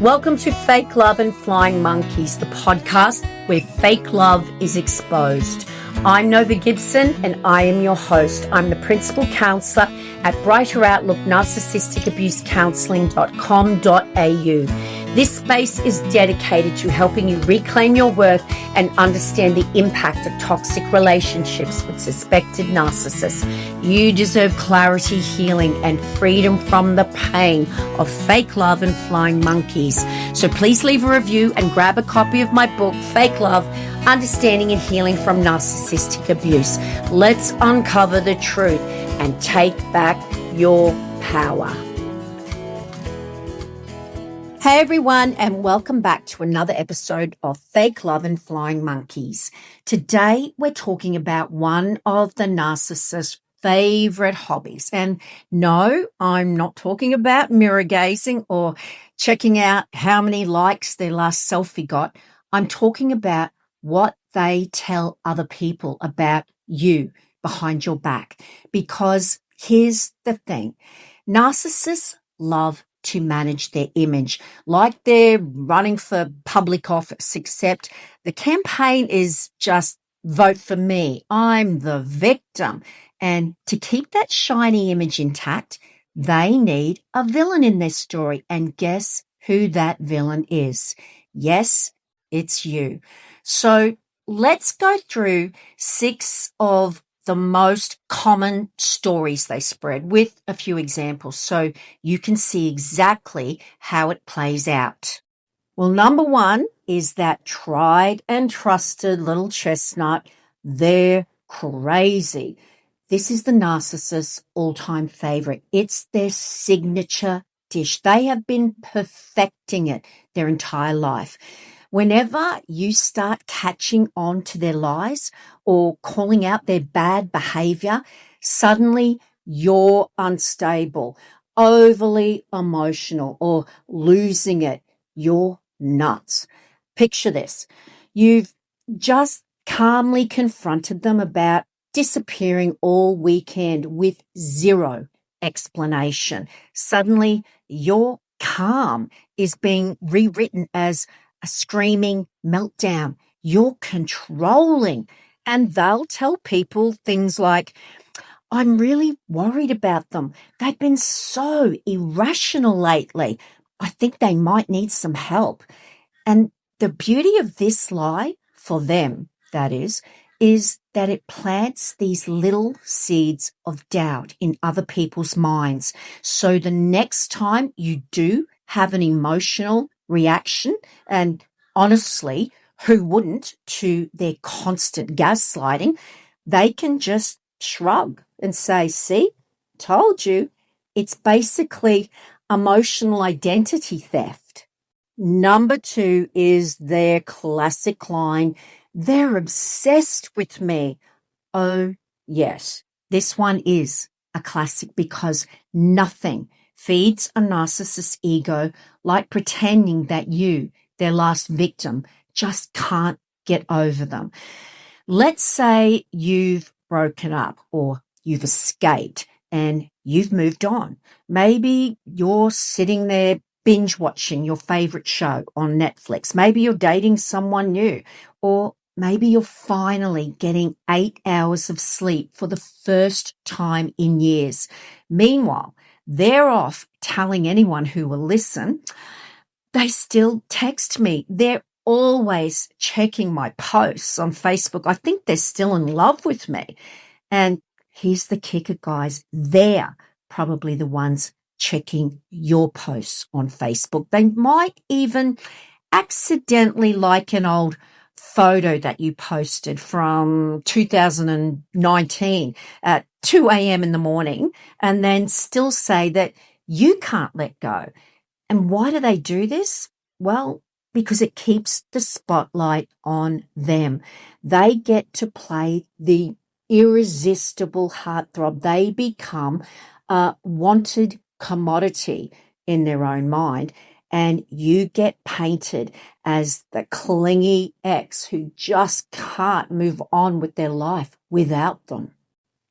Welcome to Fake Love and Flying Monkeys, the podcast where fake love is exposed. I'm Nova Gibson and I am your host. I'm the principal counsellor at Brighter Outlook Narcissistic Abuse Counselling.com.au. This space is dedicated to helping you reclaim your worth and understand the impact of toxic relationships with suspected narcissists. You deserve clarity, healing, and freedom from the pain of fake love and flying monkeys. So please leave a review and grab a copy of my book, Fake Love, Understanding and Healing from Narcissistic Abuse. Let's uncover the truth and take back your power. Hey everyone, and welcome back to another episode of Fake Love and Flying Monkeys. Today we're talking about one of the narcissist's favorite hobbies. And no, I'm not talking about mirror gazing or checking out how many likes their last selfie got. I'm talking about what they tell other people about you behind your back. Because here's the thing, narcissists love to manage their image like they're running for public office, except the campaign is just vote for me. I'm the victim. And to keep that shiny image intact, they need a villain in their story. And guess who that villain is? Yes, it's you. So let's go through 6 of the most common stories they spread with a few examples so you can see exactly how it plays out. Well, number 1 is that tried and trusted little chestnut. They're crazy. This is the narcissist's all-time favorite. It's their signature dish. They have been perfecting it their entire life. Whenever you start catching on to their lies or calling out their bad behavior, suddenly you're unstable, overly emotional, or losing it. You're nuts. Picture this. You've just calmly confronted them about disappearing all weekend with zero explanation. Suddenly, your calm is being rewritten as a screaming meltdown. You're controlling. And they'll tell people things like, I'm really worried about them. They've been so irrational lately. I think they might need some help. And the beauty of this lie, for them, that is that it plants these little seeds of doubt in other people's minds. So the next time you do have an emotional reaction, and honestly, who wouldn't, to their constant gaslighting, they can just shrug and say, see, told you. It's basically emotional identity theft. Number 2 is their classic line, they're obsessed with me. Oh, yes, this one is a classic because nothing feeds a narcissist's ego like pretending that you, their last victim, just can't get over them. Let's say you've broken up or you've escaped and you've moved on. Maybe you're sitting there binge watching your favorite show on Netflix. Maybe you're dating someone new, or maybe you're finally getting 8 hours of sleep for the first time in years. Meanwhile, they're off telling anyone who will listen. They still text me. They're always checking my posts on Facebook. I think they're still in love with me. And here's the kicker, guys. They're probably the ones checking your posts on Facebook. They might even accidentally like an old photo that you posted from 2019 at 2 a.m. in the morning and then still say that you can't let go. And why do they do this? Well, because it keeps the spotlight on them. They get to play the irresistible heartthrob. They become a wanted commodity in their own mind, and you get painted as the clingy ex who just can't move on with their life without them.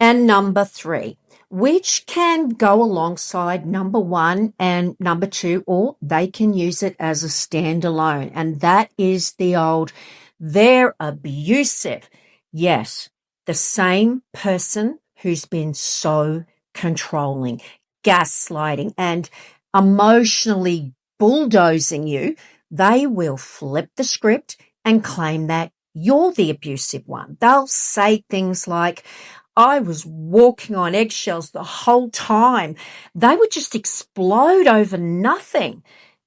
And number 3, which can go alongside number 1 and number 2, or they can use it as a standalone. And that is the old, they're abusive. Yes, the same person who's been so controlling, gaslighting, and emotionally bulldozing you, they will flip the script and claim that you're the abusive one. They'll say things like, I was walking on eggshells the whole time. They would just explode over nothing.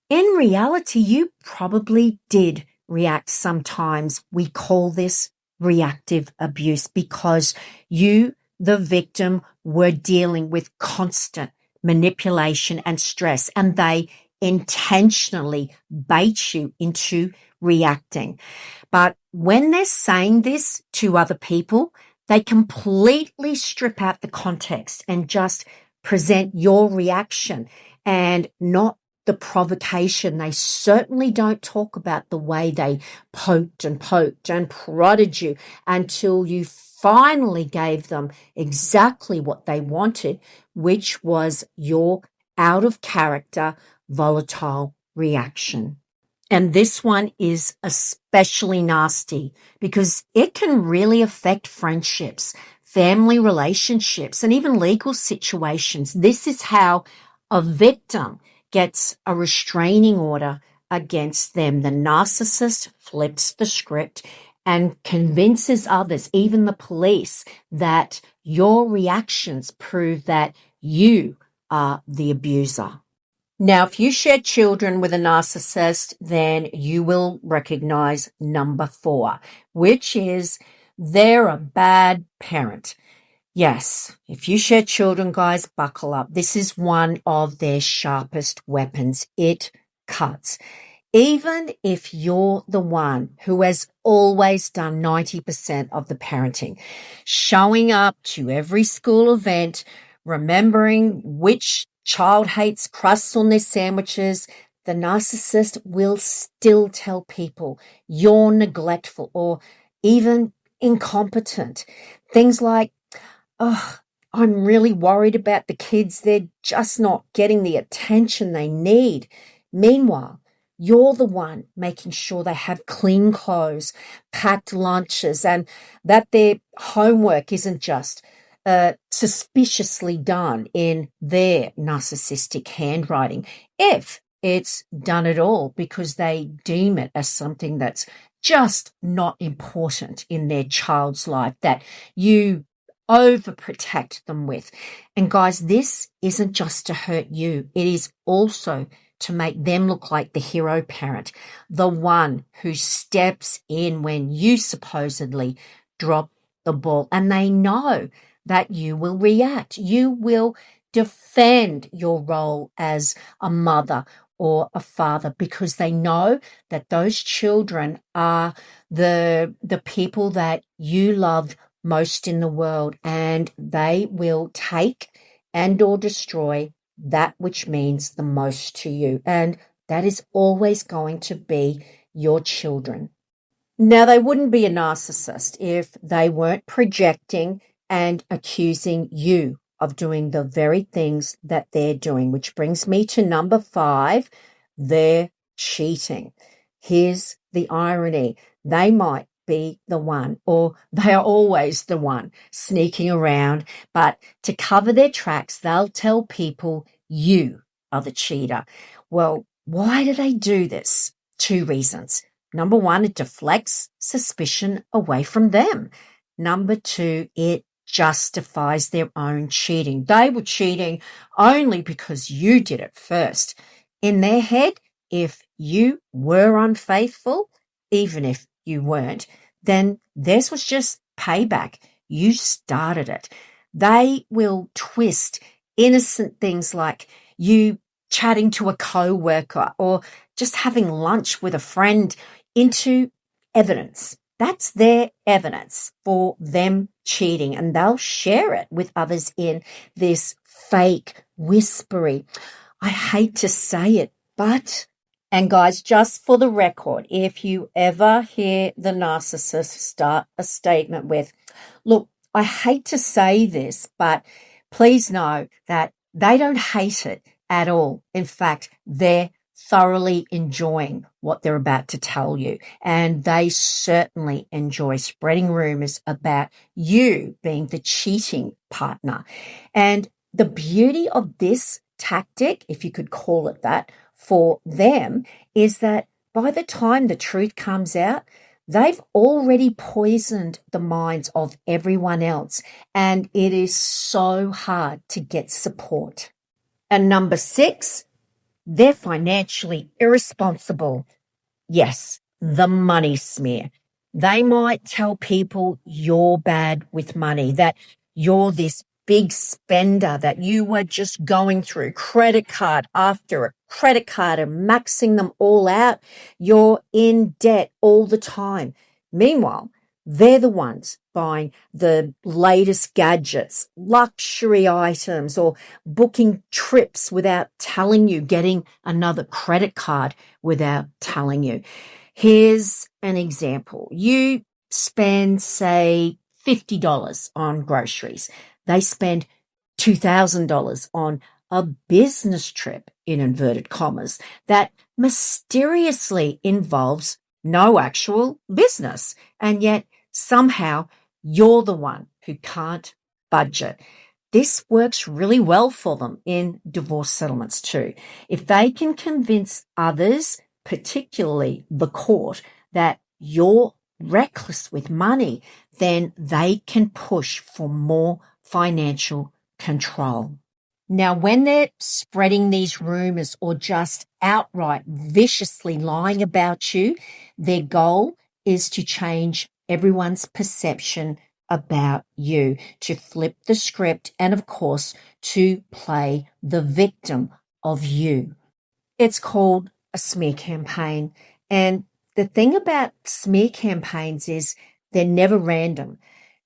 In reality, you probably did react sometimes. We call this reactive abuse because you, the victim, were dealing with constant manipulation and stress, and they intentionally bait you into reacting. But when they're saying this to other people, they completely strip out the context and just present your reaction and not the provocation. They certainly don't talk about the way they poked and prodded you until you finally gave them exactly what they wanted, which was your out of character, volatile reaction. And this one is especially nasty because it can really affect friendships, family relationships, and even legal situations. This is how a victim gets a restraining order against them. The narcissist flips the script and convinces others, even the police, that your reactions prove that you are the abuser. Now, if you share children with a narcissist, then you will recognize number 4, which is they're a bad parent. Yes, if you share children, guys, buckle up. This is one of their sharpest weapons. It cuts. Even if you're the one who has always done 90% of the parenting, showing up to every school event, remembering which child hates crusts on their sandwiches, the narcissist will still tell people you're neglectful or even incompetent. Things like, oh, I'm really worried about the kids. They're just not getting the attention they need. Meanwhile, you're the one making sure they have clean clothes, packed lunches, and that their homework isn't just suspiciously done in their narcissistic handwriting, if it's done at all because they deem it as something that's just not important in their child's life that you overprotect them with. And guys, this isn't just to hurt you. It is also to make them look like the hero parent, the one who steps in when you supposedly drop the ball. And they know that you will react. You will defend your role as a mother or a father because they know that those children are the people that you love most in the world, and they will take and or destroy that which means the most to you. And that is always going to be your children. Now, they wouldn't be a narcissist if they weren't projecting and accusing you of doing the very things that they're doing, which brings me to number 5, they're cheating. Here's the irony. They might be the one, or they are always the one sneaking around, but to cover their tracks, they'll tell people you are the cheater. Well, why do they do this? 2 reasons. Number 1, it deflects suspicion away from them. Number 2, it justifies their own cheating. They were cheating only because you did it first. In their head, if you were unfaithful, even if you weren't, then this was just payback. You started it. They will twist innocent things like you chatting to a co-worker or just having lunch with a friend into evidence. That's their evidence for them cheating, and they'll share it with others in this fake, whispery, I hate to say it, but... And guys, just for the record, if you ever hear the narcissist start a statement with, look, I hate to say this, but please know that they don't hate it at all. In fact, they're thoroughly enjoying what they're about to tell you. And they certainly enjoy spreading rumors about you being the cheating partner. And the beauty of this tactic, if you could call it that, for them is that by the time the truth comes out, they've already poisoned the minds of everyone else, and it is so hard to get support. And number 6, they're financially irresponsible. Yes, the money smear. They might tell people you're bad with money, that you're this big spender, that you were just going through credit card after a credit card and maxing them all out. You're in debt all the time. Meanwhile, they're the ones buying the latest gadgets, luxury items, or booking trips without telling you, getting another credit card without telling you. Here's an example. You spend, say, $50 on groceries. They spend $2,000 on a business trip, in inverted commas, that mysteriously involves no actual business. And yet somehow you're the one who can't budget. This works really well for them in divorce settlements too. If they can convince others, particularly the court, that you're reckless with money, then they can push for more financial control. Now, when they're spreading these rumors or just outright viciously lying about you, their goal is to change everyone's perception about you, to flip the script, and of course, to play the victim of you. It's called a smear campaign. And the thing about smear campaigns is they're never random.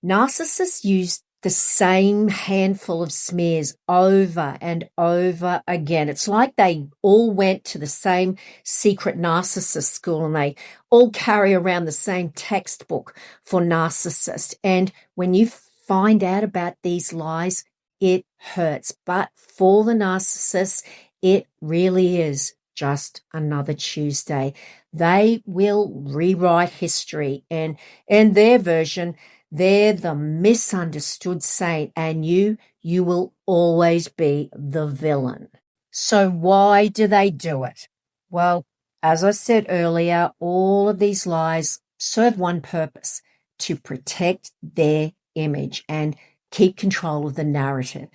Narcissists use the same handful of smears over and over again. It's like they all went to the same secret narcissist school and they all carry around the same textbook for narcissists. And when you find out about these lies, it hurts. But for the narcissists, it really is just another Tuesday. They will rewrite history, and in their version, they're the misunderstood saint, and you will always be the villain. So why do they do it? Well, as I said earlier, all of these lies serve one purpose: to protect their image and keep control of the narrative.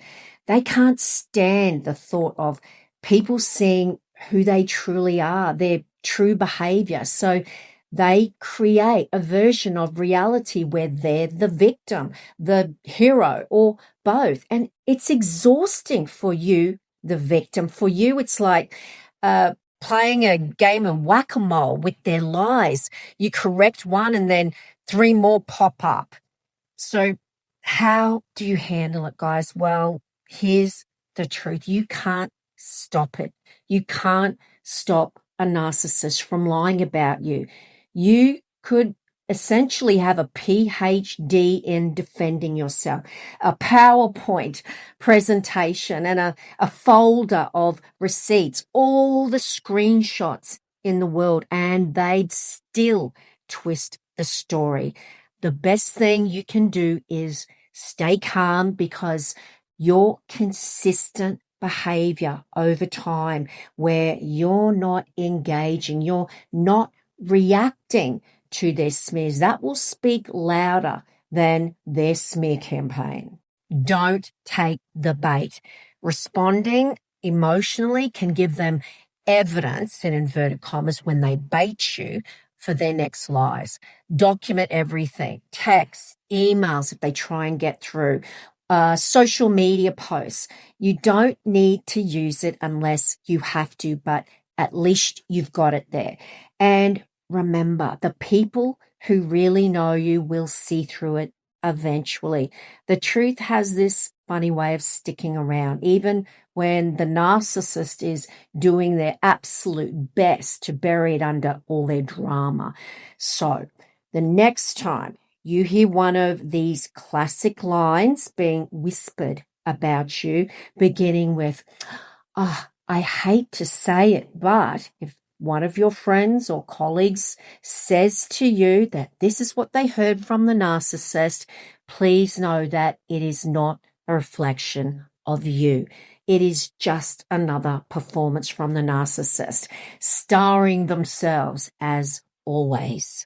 They can't stand the thought of people seeing who they truly are, their true behavior. So they create a version of reality where they're the victim, the hero, or both. And it's exhausting for you, the victim. For you, it's like playing a game of whack-a-mole with their lies. You correct one and then 3 more pop up. So how do you handle it, guys? Well, here's the truth. You can't stop it. You can't stop a narcissist from lying about you. You could essentially have a PhD in defending yourself, a PowerPoint presentation, and a folder of receipts, all the screenshots in the world, and they'd still twist the story. The best thing you can do is stay calm, because your consistent behavior over time, where you're not engaging, you're not reacting to their smears, that will speak louder than their smear campaign. Don't take the bait. Responding emotionally can give them evidence, in inverted commas, when they bait you for their next lies. Document everything: texts, emails if they try and get through, social media posts. You don't need to use it unless you have to, but at least you've got it there. And remember, the people who really know you will see through it eventually. The truth has this funny way of sticking around, even when the narcissist is doing their absolute best to bury it under all their drama. So the next time you hear one of these classic lines being whispered about you, beginning with, "Oh, I hate to say it, but," if one of your friends or colleagues says to you that this is what they heard from the narcissist, please know that it is not a reflection of you. It is just another performance from the narcissist, starring themselves as always.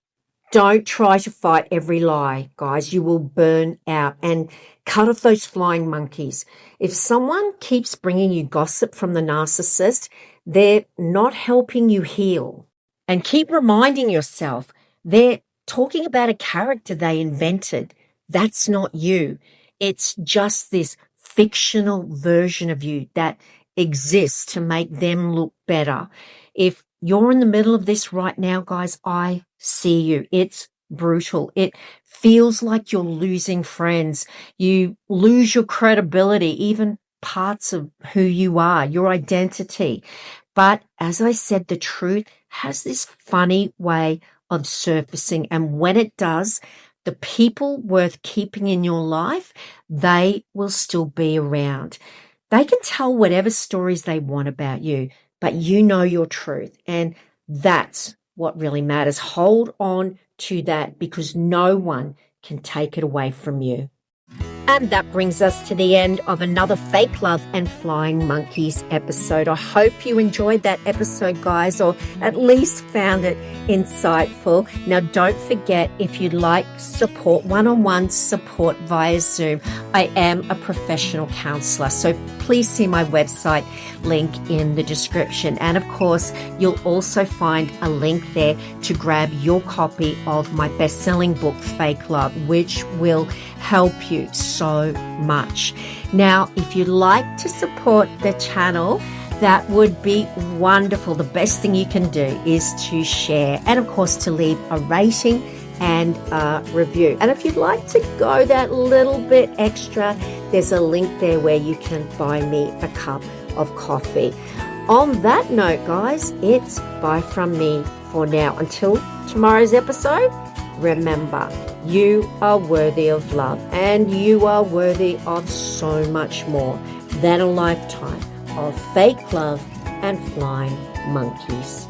Don't try to fight every lie, guys. You will burn out, and cut off those flying monkeys. If someone keeps bringing you gossip from the narcissist, they're not helping you heal. And keep reminding yourself, they're talking about a character they invented. That's not you. It's just this fictional version of you that exists to make them look better. If you're in the middle of this right now, guys, I see you. It's brutal. It feels like you're losing friends. You lose your credibility, even parts of who you are, your identity. But as I said, the truth has this funny way of surfacing. And when it does, the people worth keeping in your life, they will still be around. They can tell whatever stories they want about you, but you know your truth. And that's what really matters. Hold on to that, because no one can take it away from you. And that brings us to the end of another Fake Love and Flying Monkeys episode. I hope you enjoyed that episode, guys, or at least found it insightful. Now, don't forget, if you'd like support, one-on-one support via Zoom, I am a professional counselor. So please see my website link in the description. And of course, you'll also find a link there to grab your copy of my best-selling book, Fake Love, which will help you so much. Now, if you'd like to support the channel, that would be wonderful. The best thing you can do is to share and, of course, to leave a rating and a review. And if you'd like to go that little bit extra, there's a link there where you can buy me a cup of coffee. On that note, guys, it's bye from me for now. Until tomorrow's episode, remember, you are worthy of love, and you are worthy of so much more than a lifetime of fake love and flying monkeys.